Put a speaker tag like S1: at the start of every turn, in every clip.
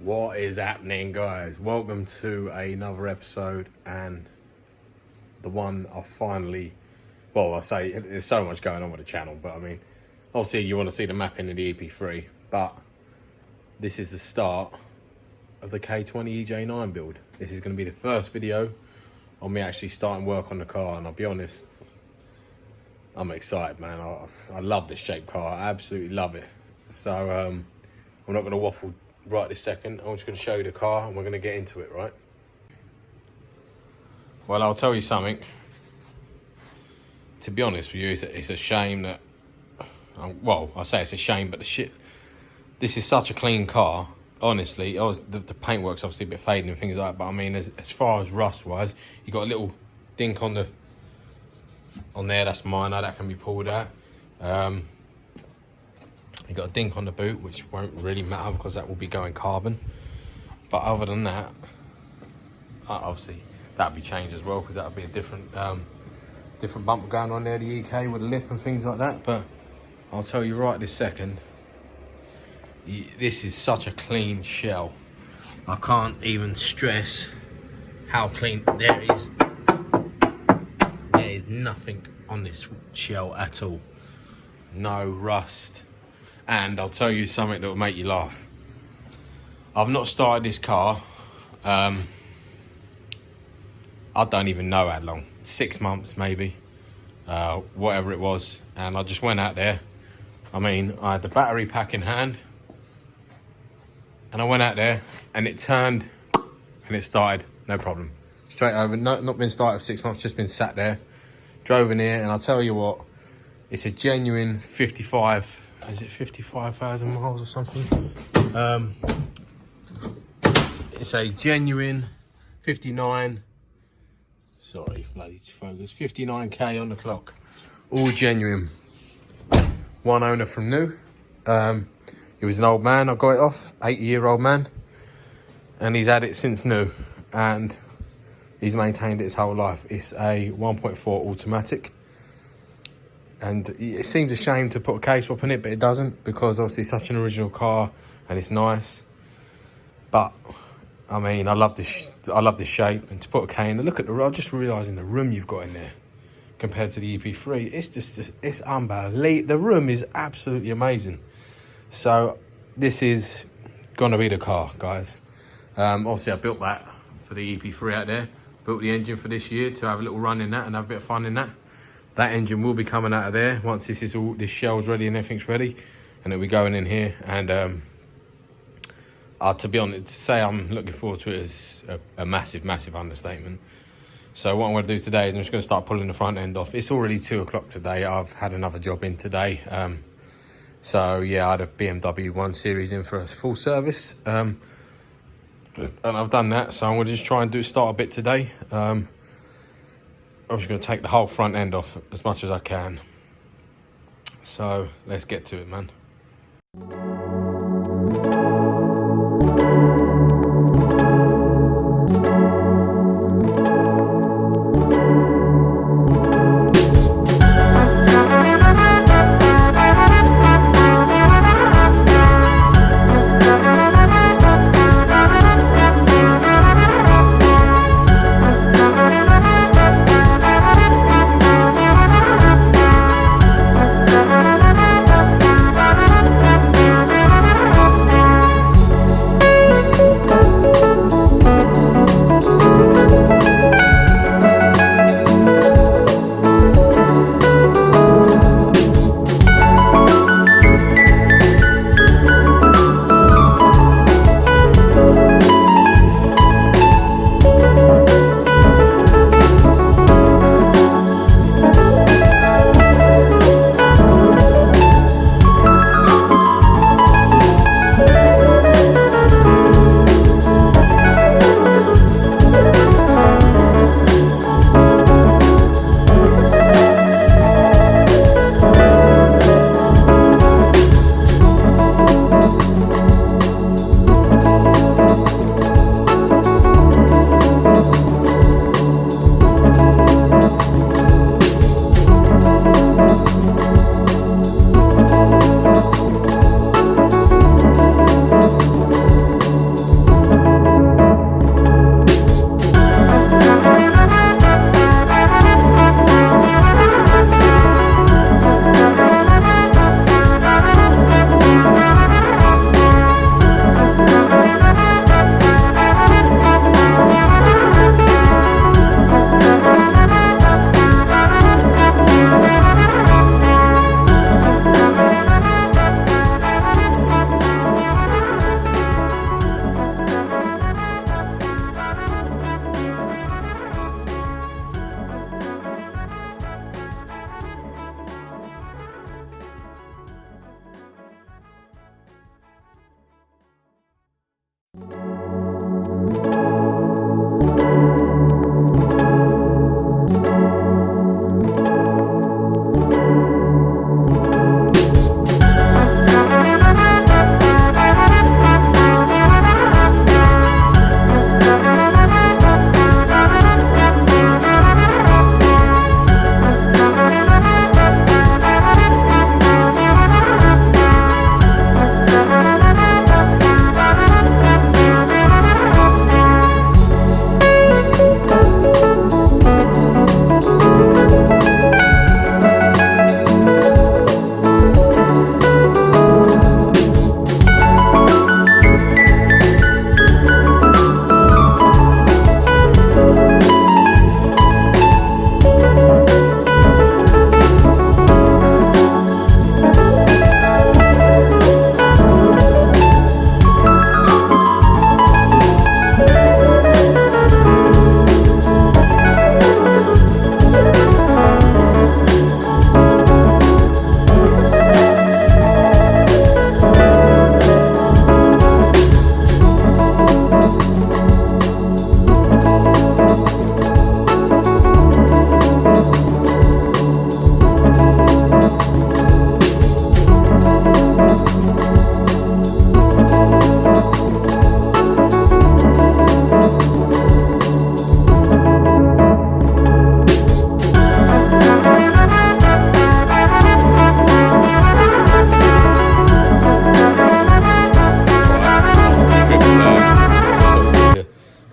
S1: What is happening, guys? Welcome to another episode, and the one I finally, well, I say there's so much going on with the channel, but I mean, obviously you want to see the mapping of the EP3, but this is the start of the K20 EJ9 build. This is going to be the first video on me actually starting work on the car, and I'll be honest, I'm excited, man. I love this shape car. I absolutely love it. So I'm not going to waffle right this second. I'm just going to show you the car and we're going to get into it, right? Well, I'll tell you something. To be honest with you, it's a shame that, well, I say it's a shame, but this is such a clean car. Honestly, the paintwork's obviously a bit fading and things like that, but I mean, as far as rust wise, you got a little dink on there. That's minor, that can be pulled out. You got a dink on the boot, which won't really matter because that will be going carbon. But other than that, obviously that'll be changed as well, because that'll be a different bumper going on there, the EK with a lip and things like that. But I'll tell you right this second, this is such a clean shell. I can't even stress how clean. There is nothing on this shell at all. No rust. And I'll tell you something that will make you laugh. I've not started this car, I don't even know how long, 6 months maybe, whatever it was. And I just went out there. I mean, I had the battery pack in hand, and I went out there and it turned and it started, no problem. Straight over, not been started for 6 months, just been sat there. Drove in here, and I'll tell you what, it's a genuine 55,000 miles or something? It's a genuine 59, sorry, bloody focus, 59k on the clock. All genuine. One owner from new. He was an old man, I got it off, 80-year-old man. And he's had it since new. And he's maintained it his whole life. It's a 1.4 automatic. And it seems a shame to put a case swap in it, but it doesn't, because obviously it's such an original car and it's nice. But I mean, I love this shape, and to put a K in, look at the, I'm just realising the room you've got in there compared to the EP3. It's unbelievable. The room is absolutely amazing. So this is gonna be the car, guys. Obviously I built that for the EP3 out there. Built the engine for this year to have a little run in that and have a bit of fun in that. That engine will be coming out of there once this shell's ready and everything's ready, and it'll be going in here. And to be honest, to say I'm looking forward to it is a massive understatement. So what I'm going to do today is I'm just going to start pulling the front end off. It's already 2 o'clock today. I've had another job in today. So yeah, I had a BMW 1 Series in for a full service. And I've done that, so I'm going to just try and start a bit today. I'm just going to take the whole front end off as much as I can. So let's get to it, man.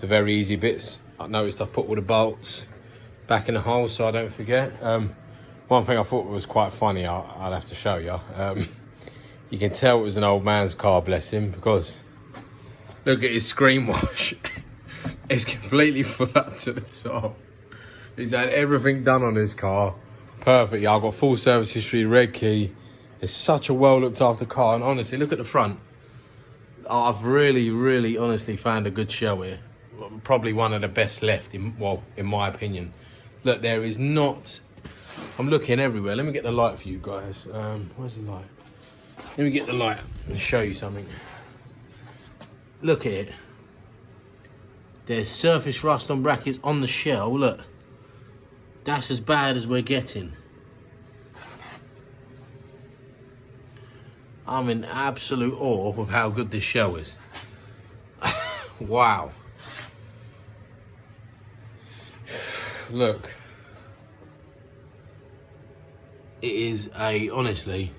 S1: very easy bits. I noticed I put all the bolts back in the hole so I don't forget. One thing I thought was quite funny, I'll have to show you. You can tell it was an old man's car, bless him, because look at his screen wash. It's completely full up to the top. He's had everything done on his car perfectly. I've got full service history, red key. It's such a well looked after car, and honestly, look at the front. I've really honestly found a good shell here. Probably one of the best left, in my opinion. Look, there is not... I'm looking everywhere. Let me get the light for you guys. Where's the light? Let me get the light and show you something. Look at it. There's surface rust on brackets on the shell. Look. That's as bad as we're getting. I'm in absolute awe of how good this shell is. Wow. Look. It is honestly,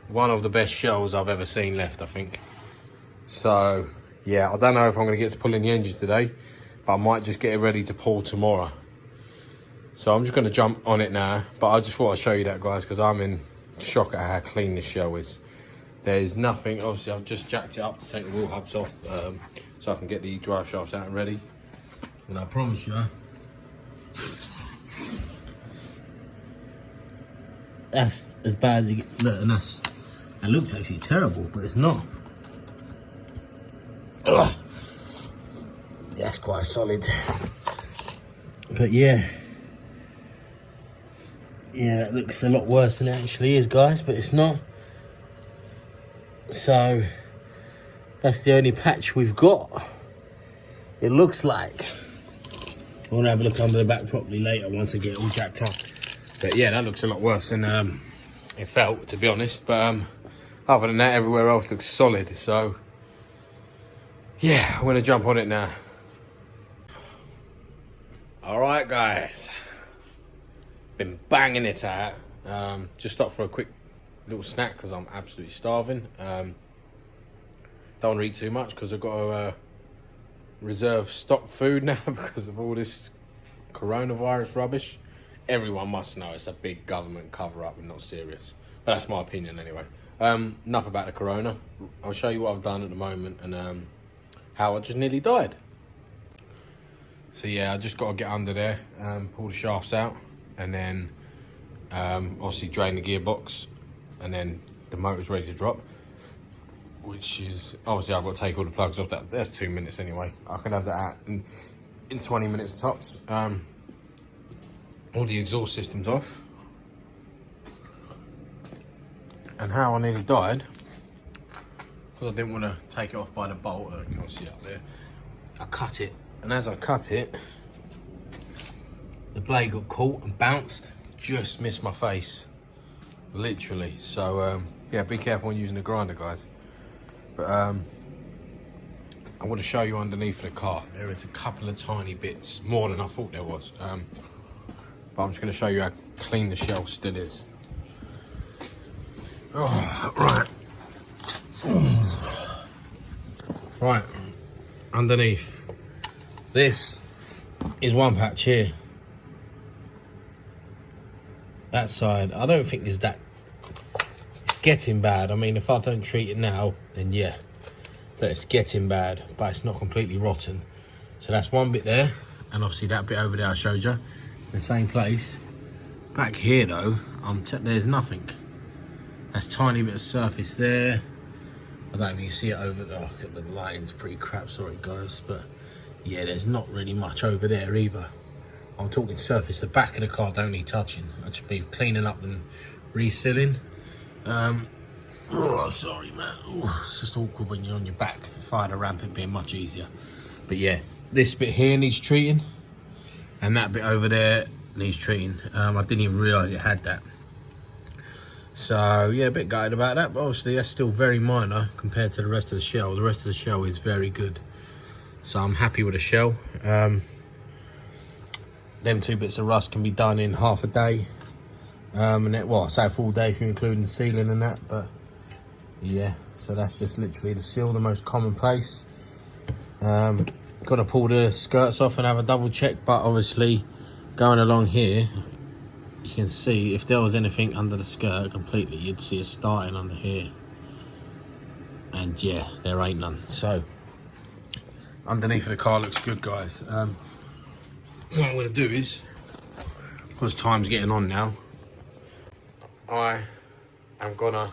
S1: one of the best shells I've ever seen left, I think. So, yeah, I don't know if I'm going to get to pulling the engines today, but I might just get it ready to pull tomorrow. So I'm just going to jump on it now, but I just thought I'd show you that, guys, because I'm in shock at how clean this shell is. There's nothing. Obviously, I've just jacked it up to take the wheel hubs off, so I can get the drive shafts out and ready. And I promise you, that's as bad as it gets. Look, and that looks actually terrible, but it's not. Ugh. That's quite solid. But yeah, that looks a lot worse than it actually is, guys, but it's not. So that's the only patch we've got, it looks like. I want to have a look under the back properly later once I get it all jacked up. But yeah, that looks a lot worse than it felt, to be honest. But other than that, everywhere else looks solid. So yeah, I'm gonna jump on it now. All right, guys, been banging it out. Just stopped for a quick little snack because I'm absolutely starving. Don't want to eat too much because I've got to reserve stock food now because of all this coronavirus rubbish. Everyone must know it's a big government cover-up and not serious. But that's my opinion anyway. Enough about the corona. I'll show you what I've done at the moment and how I just nearly died. So yeah, I just got to get under there, pull the shafts out, and then obviously drain the gearbox, and then the motor's ready to drop. Which is, obviously I've got to take all the plugs off. That's 2 minutes anyway. I can have that out in 20 minutes tops. All the exhaust systems off. And how I nearly died, because I didn't want to take it off by the bolt. You can see up there. I cut it, and as I cut it, the blade got caught and bounced. Just missed my face, literally. So yeah, be careful when using the grinder, guys. But I want to show you underneath the car. There is a couple of tiny bits, more than I thought there was. But I'm just going to show you how clean the shell still is. Oh, right. Right, underneath. This is one patch here. That side, I don't think it's that. It's getting bad. I mean, if I don't treat it now, then yeah. But it's getting bad, but it's not completely rotten. So that's one bit there. And obviously that bit over there I showed you. The same place. Back here though, there's nothing. That's tiny bit of surface there. I don't know if you can see it over there. Oh, the lighting's pretty crap, sorry guys. But yeah, there's not really much over there either. I'm talking surface. The back of the car don't need touching. I just be cleaning up and resealing. Oh, sorry man. Oh, it's just awkward when you're on your back. If I had a ramp, it'd be much easier. But yeah, this bit here needs treating. And that bit over there needs treating. I didn't even realise it had that. So yeah, a bit gutted about that, but obviously that's still very minor compared to the rest of the shell. The rest of the shell is very good. So I'm happy with the shell. Them 2 bits of rust can be done in half a day. And then, well, I say a full day if you're including the sealing and that, but yeah, so that's just literally the seal, the most commonplace. got to pull the skirts off and have a double check, but obviously going along here, you can see if there was anything under the skirt completely, you'd see it starting under here. And yeah, there ain't none. So underneath of the car looks good, guys. What I'm going to do is, because time's getting on now, I am going to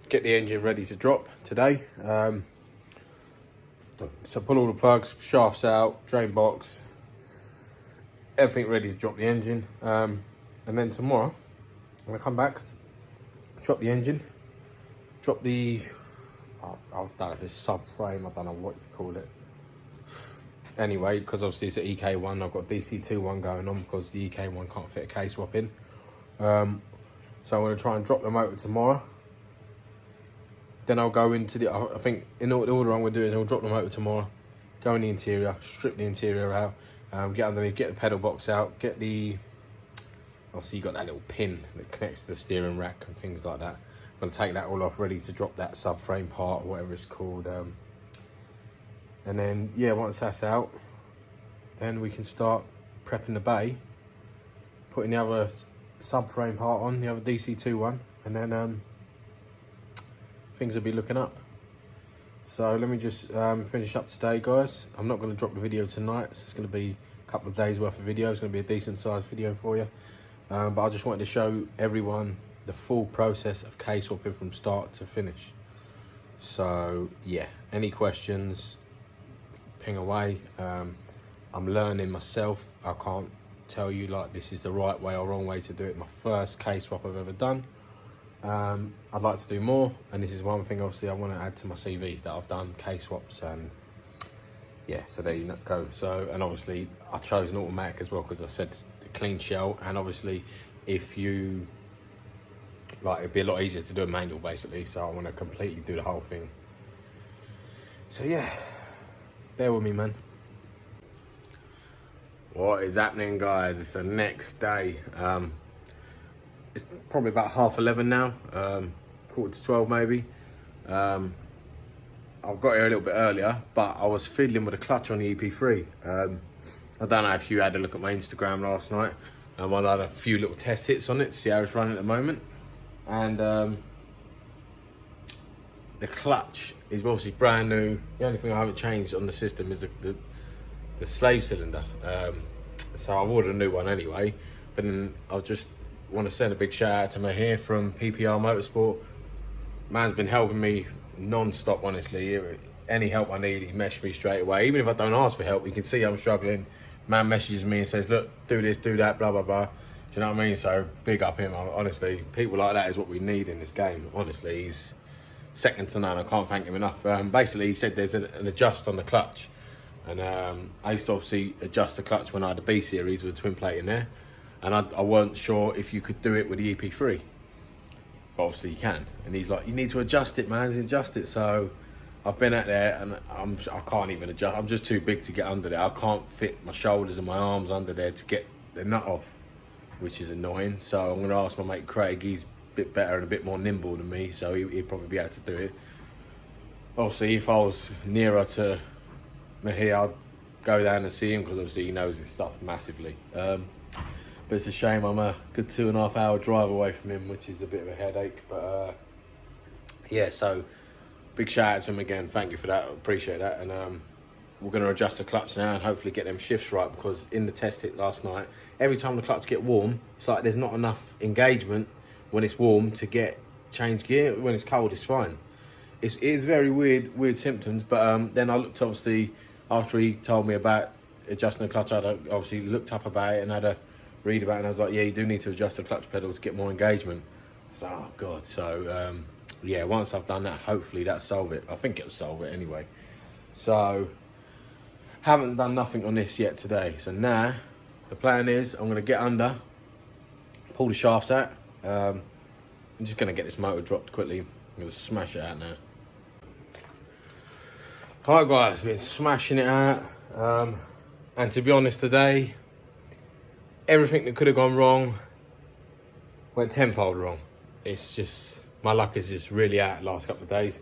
S1: get the engine ready to drop today. So pull all the plugs, shafts out, drain box, everything ready to drop the engine. And then tomorrow, I'm going to come back, drop the engine, drop the, I don't know if it's subframe, I don't know what you call it. Anyway, because obviously it's an EK1, I've got DC21 going on because the EK1 can't fit a K-swap in. So I'm going to try and drop the motor tomorrow. Then I'll go into the, I think in the order I'm going to do is I'll drop the motor tomorrow, go in the interior, strip the interior out, get underneath, get the pedal box out, get the, obviously you got that little pin that connects to the steering rack and things like that. I'm going to take that all off, ready to drop that subframe part or whatever it's called. And then, yeah, once that's out, then we can start prepping the bay, putting the other subframe part on, the other DC2 one, and then things will be looking up. So let me just finish up today, guys. I'm not going to drop the video tonight, so it's going to be a couple of days worth of video. It's going to be a decent sized video for you. But I just wanted to show everyone the full process of K-swapping from start to finish. So yeah, any questions, ping away. I'm learning myself. I can't tell you like this is the right way or wrong way to do it. My first K-swap I've ever done. I'd like to do more, and this is one thing obviously I want to add to my CV, that I've done K-swaps, and yeah, so there you go. So, and obviously I chose an automatic as well because I said the clean shell, and obviously if you like, it'd be a lot easier to do a manual basically, so I want to completely do the whole thing. So yeah, bear with me, man. What is happening, guys? It's the next day. It's probably about 11:30 now, 11:45 maybe. I've got here a little bit earlier, but I was fiddling with a clutch on the EP3. I don't know if you had a look at my Instagram last night. I had a few little test hits on it to see how it's running at the moment. And the clutch is obviously brand new. The only thing I haven't changed on the system is the slave cylinder. So I ordered a new one anyway, but then I'll just want to send a big shout out to Mahir from PPR Motorsport. Man's been helping me non-stop, honestly. Any help I need, he messaged me straight away. Even if I don't ask for help, he can see I'm struggling. Man messages me and says, look, do this, do that, blah, blah, blah. Do you know what I mean? So big up him, honestly. People like that is what we need in this game. Honestly, he's second to none. I can't thank him enough. Basically, he said there's an adjust on the clutch. And I used to obviously adjust the clutch when I had the B series with a twin plate in there. And I weren't sure if you could do it with the EP3. But obviously you can. And he's like, you need to adjust it, man, adjust it. So I've been out there and I can't even adjust. I'm just too big to get under there. I can't fit my shoulders and my arms under there to get the nut off, which is annoying. So I'm gonna ask my mate Craig. He's a bit better and a bit more nimble than me, so he'd probably be able to do it. Obviously, if I was nearer to Mahir, I'd go down and see him because obviously he knows his stuff massively. But it's a shame I'm a good 2.5 hour drive away from him, which is a bit of a headache. But yeah, so big shout out to him again. Thank you for that. I appreciate that. And we're going to adjust the clutch now and hopefully get them shifts right, because in the test hit last night, every time the clutch get warm, it's like there's not enough engagement when it's warm to get change gear. When it's cold, it's fine. It is very weird symptoms. But then I looked, obviously, after he told me about adjusting the clutch, I obviously looked up about it and had a read about it, and I was like, yeah, you do need to adjust the clutch pedal to get more engagement. So, oh god. So yeah, once I've done that, hopefully that'll solve it. I think it'll solve it anyway. So haven't done nothing on this yet today. So now the plan is I'm going to get under, pull the shafts out. I'm just going to get this motor dropped quickly. I'm going to smash it out now. Alright guys, been smashing it out. And to be honest today, everything that could have gone wrong went tenfold wrong. It's just, my luck is just really out the last couple of days.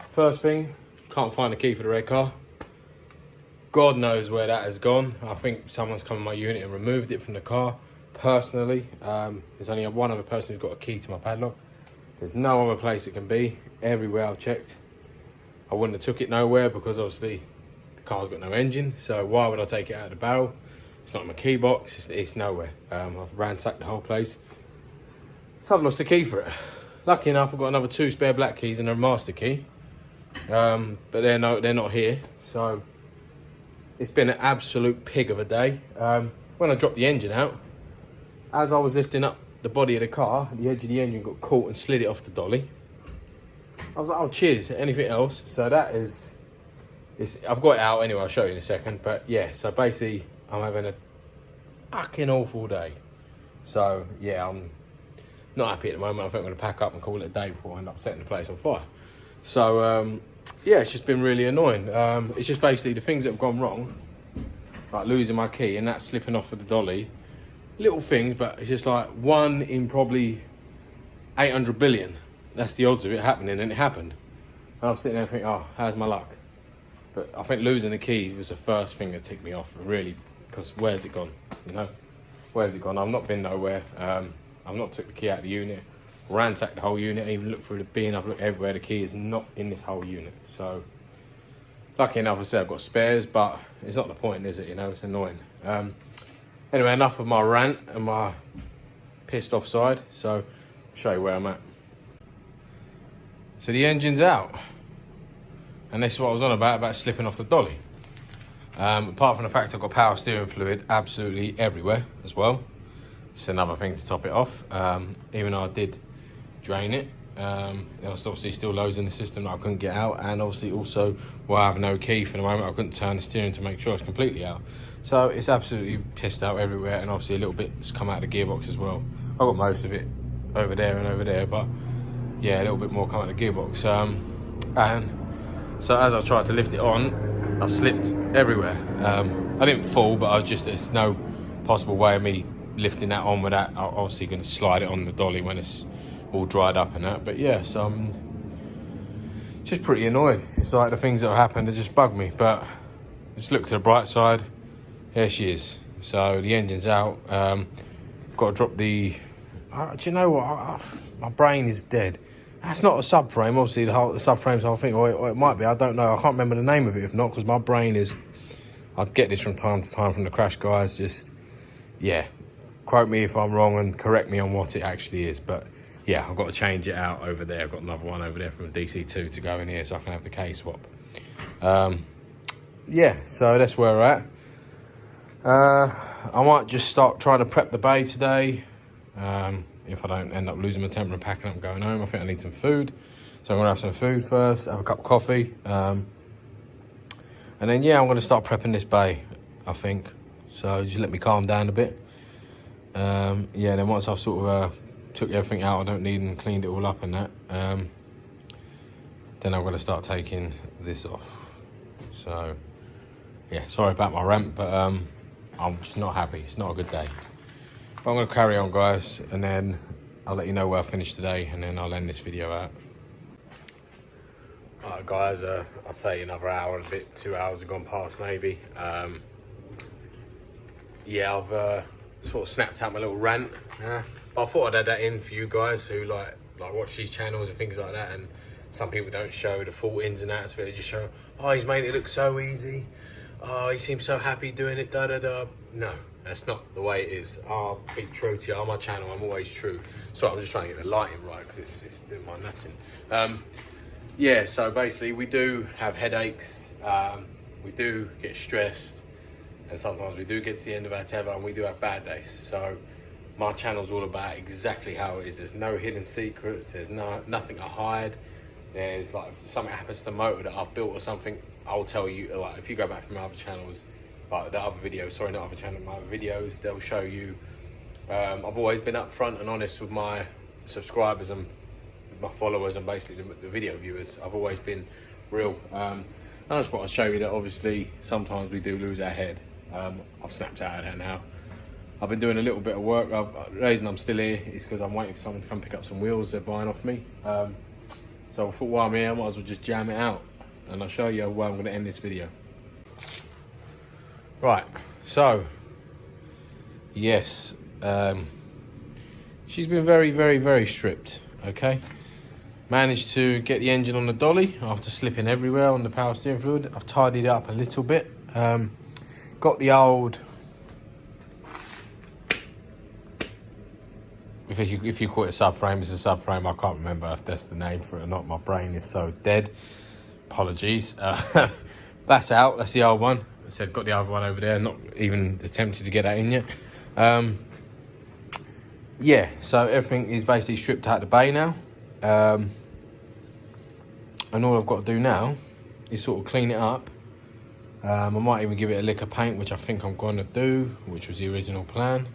S1: First thing, can't find the key for the red car. God knows where that has gone. I think someone's come in my unit and removed it from the car. Personally, there's only one other person who's got a key to my padlock. There's no other place it can be. Everywhere I've checked, I wouldn't have took it nowhere because obviously the car's got no engine. So why would I take it out of the barrel? It's not in my key box. It's nowhere. I've ransacked the whole place. So I've lost the key for it. Lucky enough, I've got another 2 spare black keys and a master key. But they're not here. So it's been an absolute pig of a day. When I dropped the engine out, as I was lifting up the body of the car, the edge of the engine got caught and slid it off the dolly. I was like, oh, cheers, anything else? So I've got it out anyway, I'll show you in a second. But yeah, so basically, I'm having a fucking awful day. So yeah, I'm not happy at the moment. I think I'm gonna pack up and call it a day before I end up setting the place on fire. So yeah, it's just been really annoying. It's just basically the things that have gone wrong, like losing my key and that slipping off of the dolly. Little things, but it's just like 1 in probably 800 billion. That's the odds of it happening, and it happened. And I'm sitting there thinking, oh, how's my luck? But I think losing the key was the first thing that ticked me off, really, because where's it gone? You know, where's it gone? I've not been nowhere. I've not took the key out of the unit, ransacked the whole unit, even looked through the bin. I've looked everywhere. The key is not in this whole unit. So, lucky enough, I said I've got spares, but it's not the point, is it? You know, it's annoying. Anyway, enough of my rant and my pissed off side. So, I'll show you where I'm at. So the engine's out. And this is what I was on about slipping off the dolly. Apart from the fact I've got power steering fluid absolutely everywhere as well. It's another thing to top it off. Even though I did drain it, there was obviously still loads in the system that I couldn't get out. And obviously also, while I have no key for the moment, I couldn't turn the steering to make sure it's completely out. So it's absolutely pissed out everywhere, and obviously a little bit's come out of the gearbox as well. I've got most of it over there and over there, but yeah, a little bit more come out of the gearbox. And so as I tried to lift it on, I slipped everywhere. I didn't fall, but there's no possible way of me lifting that on with that. I'm obviously going to slide it on the dolly when it's all dried up and that. But yeah, so I'm just pretty annoyed. It's like the things that have happened that just bug me. But just look to the bright side. Here she is. So the engine's out. Got to drop the... do you know what? My brain is dead. That's not a subframe. Obviously, the subframe's the whole thing. Or it might be. I don't know. I can't remember the name of it if not, because my brain is... I get this from time to time from the crash guys. Just, yeah. Quote me if I'm wrong and correct me on what it actually is. But yeah, I've got to change it out over there. I've got another one over there from a DC2 to go in here so I can have the case swap. Yeah, so that's where we're at. I might just start trying to prep the bay today. If I don't end up losing my temper and packing up and going home. I think I need some food. So I'm gonna have some food first, have a cup of coffee. And then yeah, I'm gonna start prepping this bay, I think. So just let me calm down a bit. Yeah, then once I've sort of took everything out I don't need and cleaned it all up and that, then I'm gonna start taking this off. So yeah, sorry about my rant, but I'm just not happy. It's not a good day. But I'm going to carry on, guys, and then I'll let you know where I finish today, and then I'll end this video out. Alright, guys, I'll say another hour and a bit, 2 hours have gone past maybe. Yeah, I've sort of snapped out my little rant. But I thought I'd add that in for you guys who like watch these channels and things like that, and some people don't show the full ins and outs of it. They just show, oh, he's made it look so easy. Oh, he seems so happy doing it, da-da-da. No, that's not the way it is. I'll be true to you. On my channel, I'm always true. So I'm just trying to get the lighting right because it's doing my nutting. Yeah, so basically we do have headaches. We do get stressed. And sometimes we do get to the end of our tether and we do have bad days. So my channel's all about exactly how it is. There's no hidden secrets. There's nothing I hide. There's like, if something happens to the motor that I've built or something, I'll tell you. Like, if you go back from my other channels, like the other videos, sorry, not other channel, my other videos, they'll show you. I've always been upfront and honest with my subscribers and my followers and basically the video viewers. I've always been real. I just thought I'd show you that obviously sometimes we do lose our head. I've snapped out of that now. I've been doing a little bit of work. The reason I'm still here is because I'm waiting for someone to come pick up some wheels they're buying off me. So I thought while I'm here, I might as well just jam it out. and I'll show you where I'm going to end this video. Right, so yes, she's been very stripped. Okay, managed to get the engine on the dolly after slipping everywhere on the power steering fluid. I've tidied it up a little bit. Got the old, if you call it a subframe, it's a subframe. I can't remember if that's the name for it or not. My brain is so dead. Apologies. That's out. That's the old one. I said got the other one over there. Not even attempted to get that in yet. Yeah. So everything is basically stripped out of the bay now. And all I've got to do now is sort of clean it up. I might even give it a lick of paint, which I think I'm going to do, which was the original plan.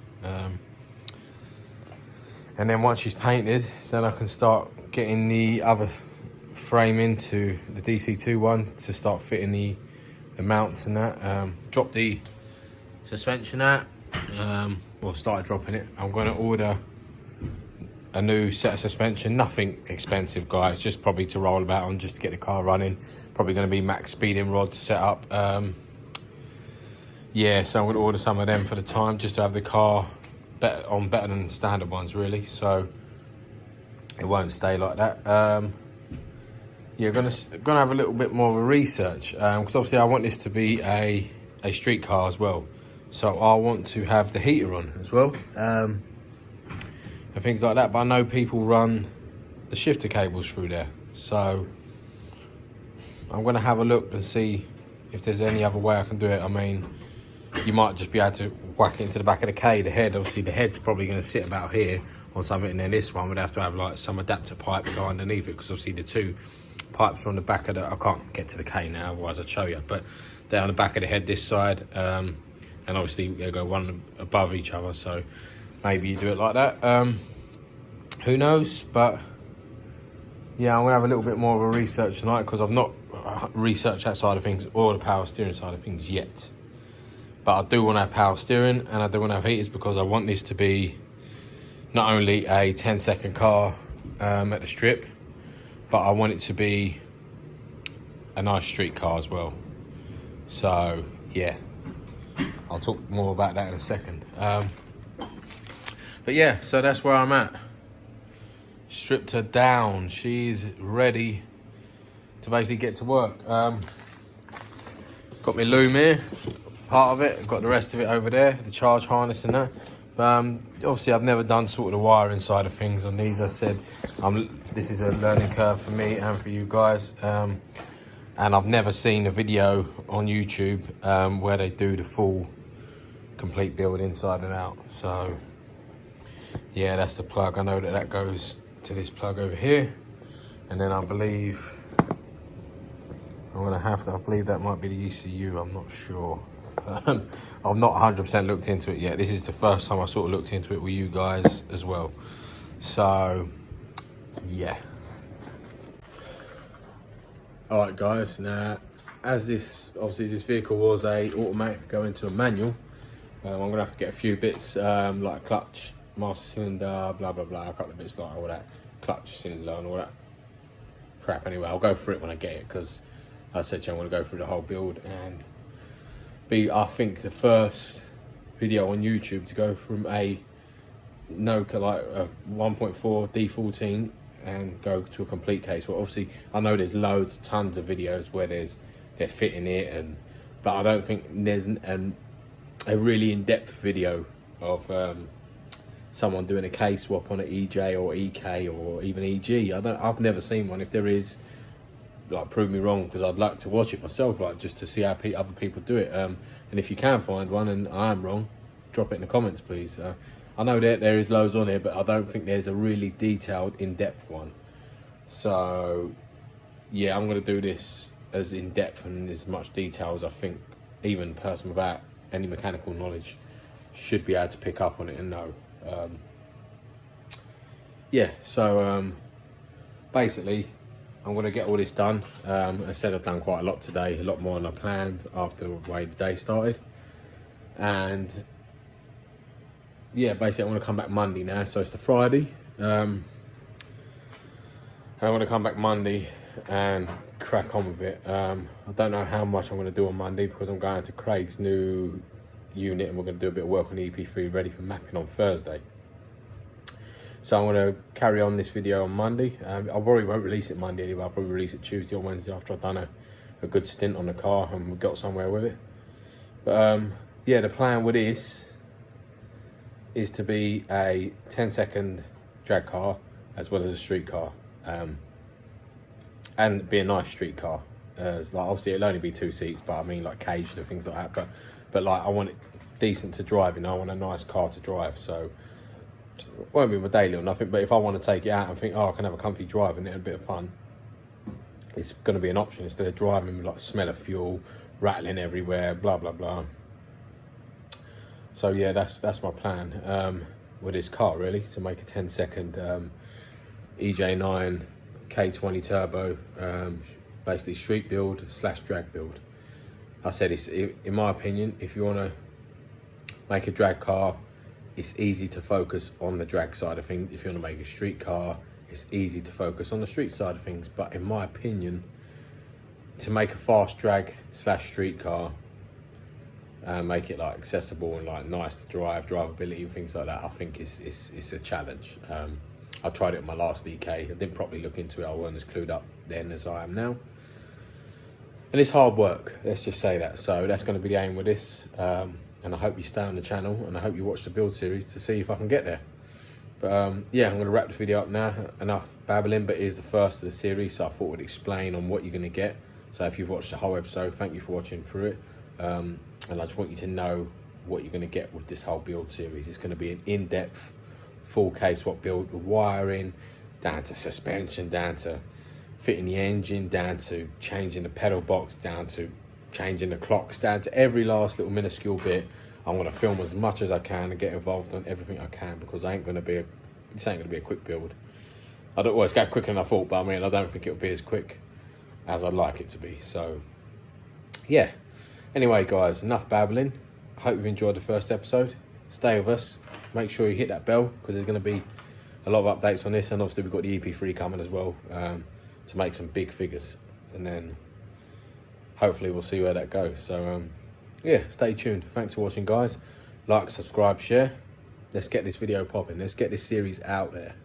S1: And then once she's painted, then I can start getting the other frame into the DC2 one to start fitting the mounts and that. Drop the suspension out, well, started dropping it. I'm going to order a new set of suspension. Nothing expensive, guys, just probably to roll about on, just to get the car running. Probably going to be max speeding rods set up. Yeah, so I'm going to order some of them for the time, just to have the car better than standard ones, really, so it won't stay like that. Yeah, gonna have a little bit more of a research, because obviously I want this to be a street car as well, so I want to have the heater on as well, and things like that. But I know people run the shifter cables through there, so I'm gonna have a look and see if there's any other way I can do it. I mean, you might just be able to whack it into the back of the K, the head. Obviously the head's probably going to sit about here on something, and then this one would have to have like some adapter pipe to go underneath it, because obviously the two pipes are on the back of the, I can't get to the K now, otherwise I'll show you, but they're on the back of the head this side, and obviously they go one above each other, so maybe you do it like that. Who knows? But yeah, I'm gonna have a little bit more of a research tonight, because I've not researched that side of things or the power steering side of things yet. But I do want to have power steering, and I do want to have heaters, because I want this to be not only a 10-second car at the strip, but I want it to be a nice street car as well. So yeah, I'll talk more about that in a second. But yeah, so that's where I'm at. Stripped her down. She's ready to basically get to work. Got my loom here, part of it. Got the rest of it over there, the charge harness and that. Obviously I've never done sort of the wiring side of things on these. I said this is a learning curve for me and for you guys, and I've never seen a video on YouTube where they do the full complete build inside and out. So yeah, that's the plug. I know that goes to this plug over here, and then I believe I'm gonna have to, I believe that might be the ECU, I'm not sure. I've not 100% looked into it yet. This is the first time I sort of looked into it with you guys as well. So yeah. All right guys, now as this, obviously this vehicle was a automatic going to a manual, I'm gonna have to get a few bits like clutch, master cylinder, blah blah blah, a couple of bits like all that, clutch cylinder and all that crap. Anyway, I'll go through it when I get it, because I said to you, I want to go through the whole build and be, I think, the first video on YouTube to go from a Nokia, like a 1.4 D14, and go to a complete case. Well, obviously I know there's tons of videos where they're fitting it, but I don't think there's a really in-depth video of someone doing a K swap on an EJ or EK or even EG. I've never seen one. If there is, like, prove me wrong, because I'd like to watch it myself, like, just to see how other people do it. And if you can find one and I am wrong, drop it in the comments, please. I know that there is loads on here, but I don't think there's a really detailed, in-depth one. So yeah, I'm going to do this as in-depth and as much detail as I think even a person without any mechanical knowledge should be able to pick up on it and know. Yeah, so basically I'm going to get all this done. I said I've done quite a lot today, a lot more than I planned after the way the day started. And yeah, basically I want to come back Monday now, so it's the Friday. I want to come back Monday and crack on with it. I don't know how much I'm going to do on Monday because I'm going to Craig's new unit and we're going to do a bit of work on the EP3 ready for mapping on Thursday. So I'm going to carry on this video on Monday. I probably won't release it Monday anyway. I'll probably release it Tuesday or Wednesday after I've done a good stint on the car and we got somewhere with it. But yeah, the plan with this is to be a 10-second drag car as well as a street car, and be a nice street car. Like obviously it'll only be 2 seats, but I mean like caged and things like that. But like I want it decent to drive, you know. I want a nice car to drive, so it won't be my daily or nothing. But if I want to take it out and think, oh, I can have a comfy drive and it and a bit of fun, it's going to be an option instead of driving with like smell of fuel, rattling everywhere, blah blah blah. So yeah, that's my plan with this car, really, to make a 10-second EJ9 K20 turbo, basically street build / drag build. I said, it's, in my opinion, if you want to make a drag car, it's easy to focus on the drag side of things. If you want to make a street car, it's easy to focus on the street side of things. But in my opinion, to make a fast drag / street car, make it like accessible and like nice to drive, drivability and things like that, I think it's a challenge. I tried it in my last DK. I didn't properly look into it. I wasn't as clued up then as I am now. And it's hard work, let's just say that. So that's going to be the aim with this. And I hope you stay on the channel and I hope you watch the build series to see if I can get there. But yeah, I'm going to wrap this video up now. Enough babbling, but it is the first of the series, so I thought I'd explain on what you're going to get. So if you've watched the whole episode, thank you for watching through it. And I just want you to know what you're going to get with this whole build series. It's going to be an in-depth, full K-swap build with wiring, down to suspension, down to fitting the engine, down to changing the pedal box, down to changing the clocks, down to every last little minuscule bit. I'm going to film as much as I can and get involved on everything I can, because this ain't going to be a quick build. Well, it's going quicker than I thought, but I mean, I don't think it'll be as quick as I'd like it to be. So yeah, anyway guys, enough babbling. I hope you've enjoyed the first episode. Stay with us, make sure you hit that bell, because there's going to be a lot of updates on this, and obviously we've got the EP3 coming as well, to make some big figures, and then hopefully we'll see where that goes. So yeah, stay tuned. Thanks for watching guys. Like, subscribe, share. Let's get this video popping. Let's get this series out there.